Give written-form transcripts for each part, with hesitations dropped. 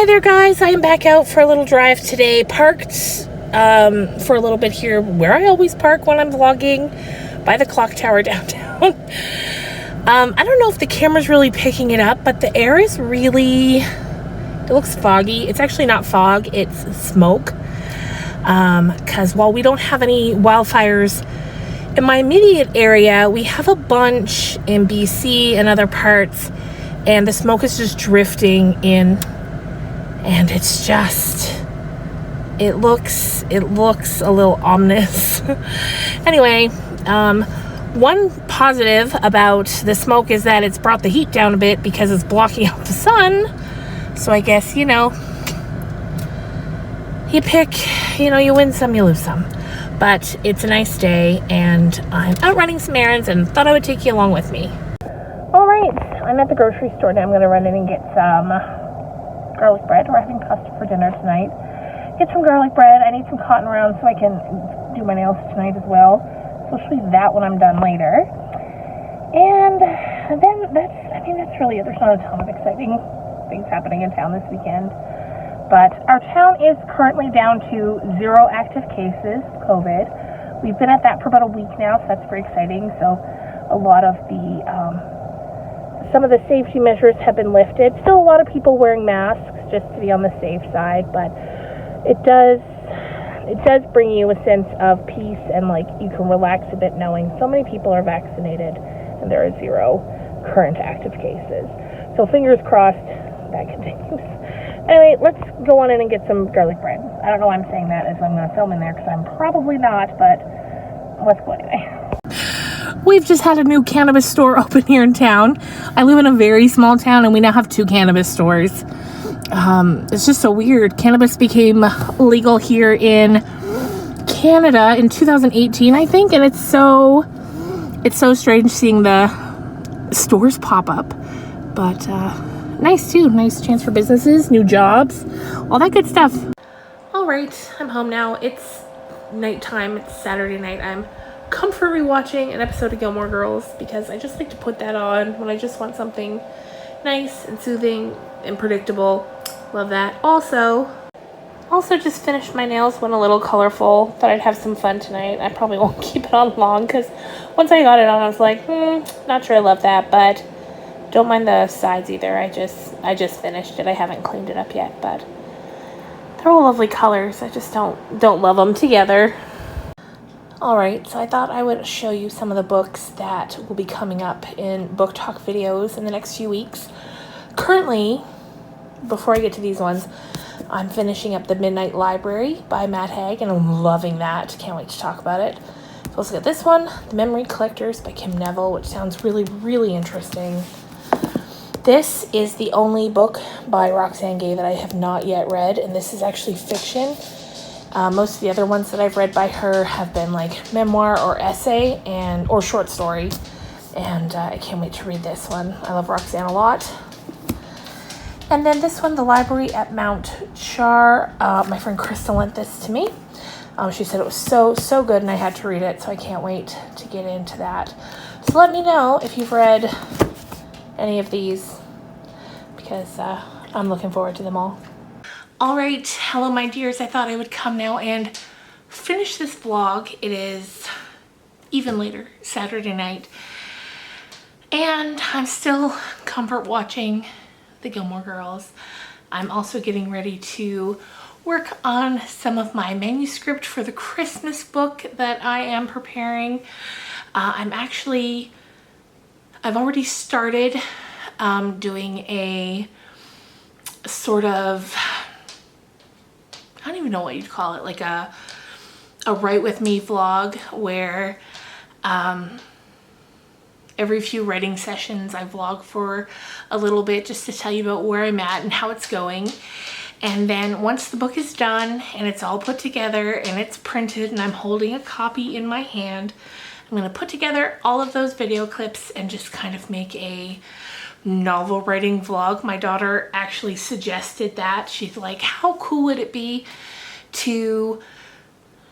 there, guys. I am back out for a little drive today. Parked for a little bit here where I always park when I'm vlogging, by the clock tower downtown. I don't know if the camera's really picking it up, but the air is really, it looks foggy. It's actually not fog, it's smoke. Because while we don't have any wildfires in my immediate area, we have a bunch in BC and other parts, and the smoke is just drifting in, and it's just, it looks a little ominous. Anyway, one positive about the smoke is that it's brought the heat down a bit because it's blocking out the sun. So I guess, you know, you pick, you know, you win some, you lose some. But it's a nice day, and I'm out running some errands and thought I would take you along with me. All right, I'm at the grocery store now. I'm going to run in and get some garlic bread. We're having pasta for dinner tonight. Get some garlic bread. I need some cotton rounds so I can do my nails tonight as well. So I'll show you that when I'm done later. And then that's really it. There's not a ton of exciting things happening in town this weekend. But our town is currently down to 0 active cases, COVID. We've been at that for about a week now, so that's very exciting. So a lot of the, some of the safety measures have been lifted. Still a lot of people wearing masks just to be on the safe side, but it does bring you a sense of peace, and like you can relax a bit knowing so many people are vaccinated and there are 0 current active cases. So fingers crossed that continues. Anyway, let's go on in and get some garlic bread. I don't know why I'm saying that as I'm going to film in there, because I'm probably not, but let's go anyway. We've just had a new cannabis store open here in town. I live in a very small town, and we now have 2 cannabis stores. It's just so weird. Cannabis became legal here in Canada in 2018, I think, and it's so strange seeing the stores pop up. But nice too. Nice chance for businesses, new jobs, all that good stuff. All right, I'm home now. It's nighttime. It's Saturday night. I'm comfort rewatching an episode of Gilmore Girls because I just like to put that on when I just want something nice and soothing and predictable. Love that. Also just finished my nails, went a little colorful. Thought I'd have some fun tonight. I probably won't keep it on long because once I got it on, I was like, not sure I love that, but don't mind the sides either. I just finished it. I haven't cleaned it up yet, but they're all lovely colors. I just don't love them together. All right, so I thought I would show you some of the books that will be coming up in book talk videos in the next few weeks. Currently, before I get to these ones, I'm finishing up The Midnight Library by Matt Haig, and I'm loving that. Can't wait to talk about it. So let's get this one, The Memory Collectors by Kim Neville, which sounds really, really interesting. This is the only book by Roxane Gay that I have not yet read, and this is actually fiction. Most of the other ones that I've read by her have been like memoir or essay or short story, and I can't wait to read this one. I love Roxane a lot. And then this one, The Library at Mount Char. My friend Crystal lent this to me. She said it was so good, and I had to read it, so I can't wait to get into that. So let me know if you've read any of these, because I'm looking forward to them all. All right, hello my dears. I thought I would come now and finish this vlog. It is even later, Saturday night, and I'm still comfort watching the Gilmore Girls. I'm also getting ready to work on some of my manuscript for the Christmas book that I am preparing. I've already started doing a sort of, I don't even know what you'd call it, like a Write With Me vlog where every few writing sessions I vlog for a little bit just to tell you about where I'm at and how it's going. And then once the book is done and it's all put together and it's printed and I'm holding a copy in my hand, I'm going to put together all of those video clips and just kind of make a novel writing vlog. My daughter actually suggested that. She's like, how cool would it be to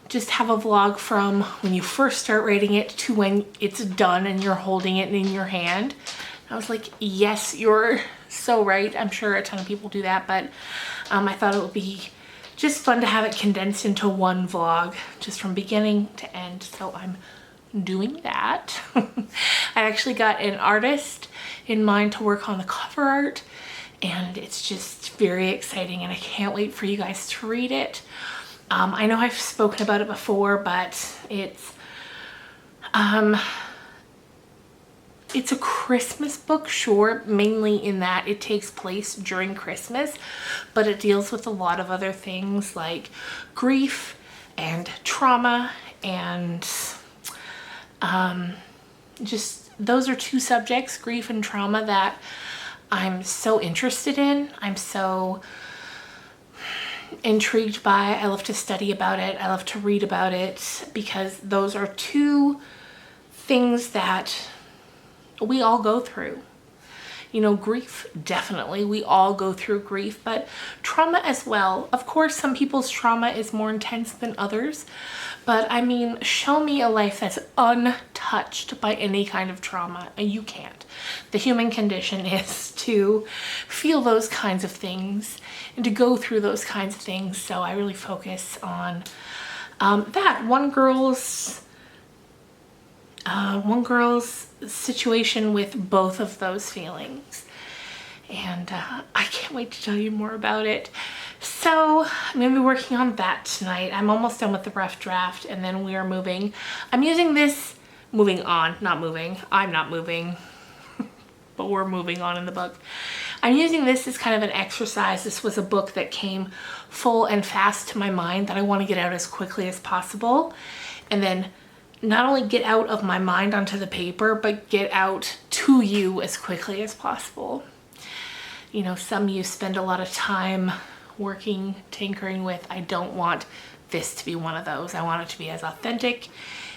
just have a vlog from when you first start writing it to when it's done and you're holding it in your hand? I was like, yes, you're so right. I'm sure a ton of people do that, but I thought it would be just fun to have it condensed into one vlog, just from beginning to end. So I'm doing that. I actually got an artist in mind to work on the cover art, and it's just very exciting, and I can't wait for you guys to read it. I know I've spoken about it before, but it's a Christmas book, sure, mainly in that it takes place during Christmas, but it deals with a lot of other things like grief and trauma, and just those are two subjects, grief and trauma, that I'm so interested in. I'm so intrigued by. I love to study about it. I love to read about it, because those are two things that we all go through. You know, grief, definitely, we all go through grief, but trauma as well. Of course, some people's trauma is more intense than others, but I mean, show me a life that's untouched by any kind of trauma. You can't. The human condition is to feel those kinds of things and to go through those kinds of things. So I really focus on that. One girl's situation with both of those feelings, and I can't wait to tell you more about it. So I'm gonna be working on that tonight. I'm almost done with the rough draft, and then we are moving. I'm using this, moving on, not moving. I'm not moving, but we're moving on in the book. I'm using this as kind of an exercise. This was a book that came full and fast to my mind that I want to get out as quickly as possible, and then not only get out of my mind onto the paper, but get out to you as quickly as possible. You know, some you spend a lot of time working, tinkering with. I don't want this to be one of those. I want it to be as authentic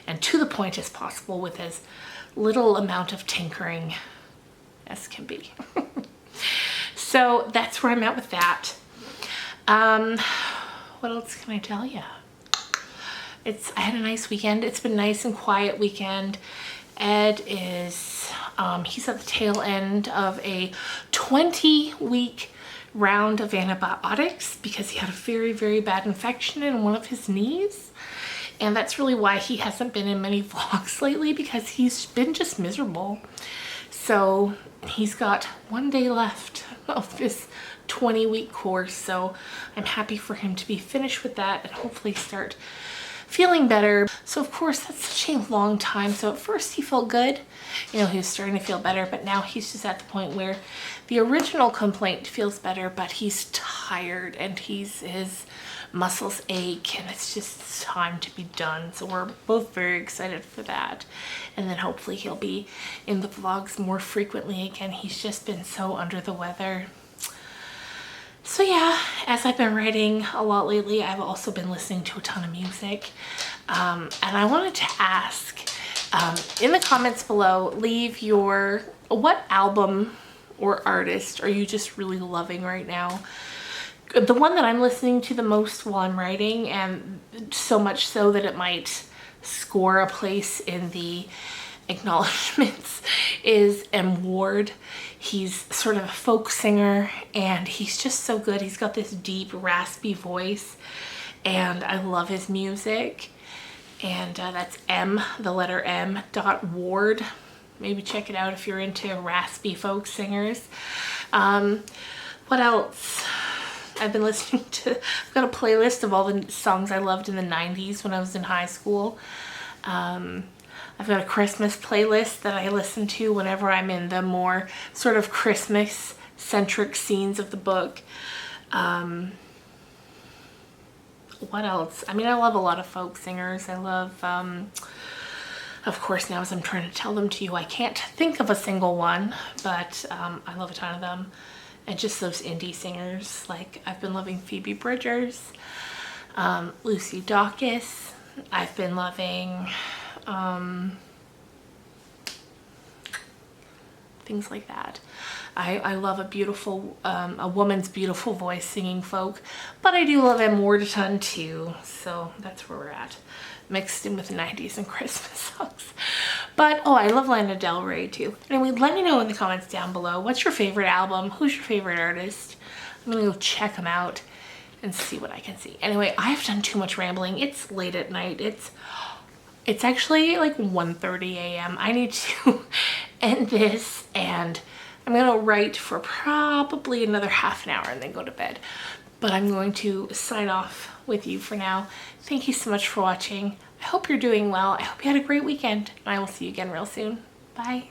and to the point as possible, with as little amount of tinkering as can be. So that's where I'm at with that. What else can I tell you? I had a nice weekend. It's been a nice and quiet weekend. Ed is, he's at the tail end of a 20-week round of antibiotics because he had a very, very bad infection in one of his knees. And that's really why he hasn't been in many vlogs lately, because he's been just miserable. So he's got 1 day left of this 20-week course. So I'm happy for him to be finished with that and hopefully start feeling better. So of course, that's such a long time. So at first he felt good, you know, he was starting to feel better, but now he's just at the point where the original complaint feels better, but he's tired and his muscles ache, and it's just time to be done. So we're both very excited for that. And then hopefully he'll be in the vlogs more frequently again. He's just been so under the weather. So yeah, as I've been writing a lot lately, I've also been listening to a ton of music. And I wanted to ask, in the comments below, leave what album or artist are you just really loving right now? The one that I'm listening to the most while I'm writing, and so much so that it might score a place in the acknowledgements, is M. Ward. He's sort of a folk singer, and he's just so good. He's got this deep, raspy voice, and I love his music. And that's M, the letter M, .Ward. Maybe check it out if you're into raspy folk singers. What else? I've been listening to, I've got a playlist of all the songs I loved in the 90s when I was in high school. I've got a Christmas playlist that I listen to whenever I'm in the more sort of Christmas-centric scenes of the book. What else? I mean, I love a lot of folk singers. I love, of course, now as I'm trying to tell them to you, I can't think of a single one, but I love a ton of them. And just those indie singers, like I've been loving Phoebe Bridgers, Lucy Dacus. I've been loving things like that. I love a woman's beautiful voice singing folk, but I do love M. Ward a ton too, so that's where we're at, mixed in with the 90s and Christmas songs. But oh, I love Lana Del Rey too. Anyway, let me know in the comments down below, what's your favorite album? Who's your favorite artist? I'm gonna go check them out and see what I can see. Anyway, I've done too much rambling. It's late at night. It's actually like 1:30 a.m. I need to end this, and I'm gonna write for probably another half an hour and then go to bed. But I'm going to sign off with you for now. Thank you so much for watching. I hope you're doing well. I hope you had a great weekend, and I will see you again real soon. Bye.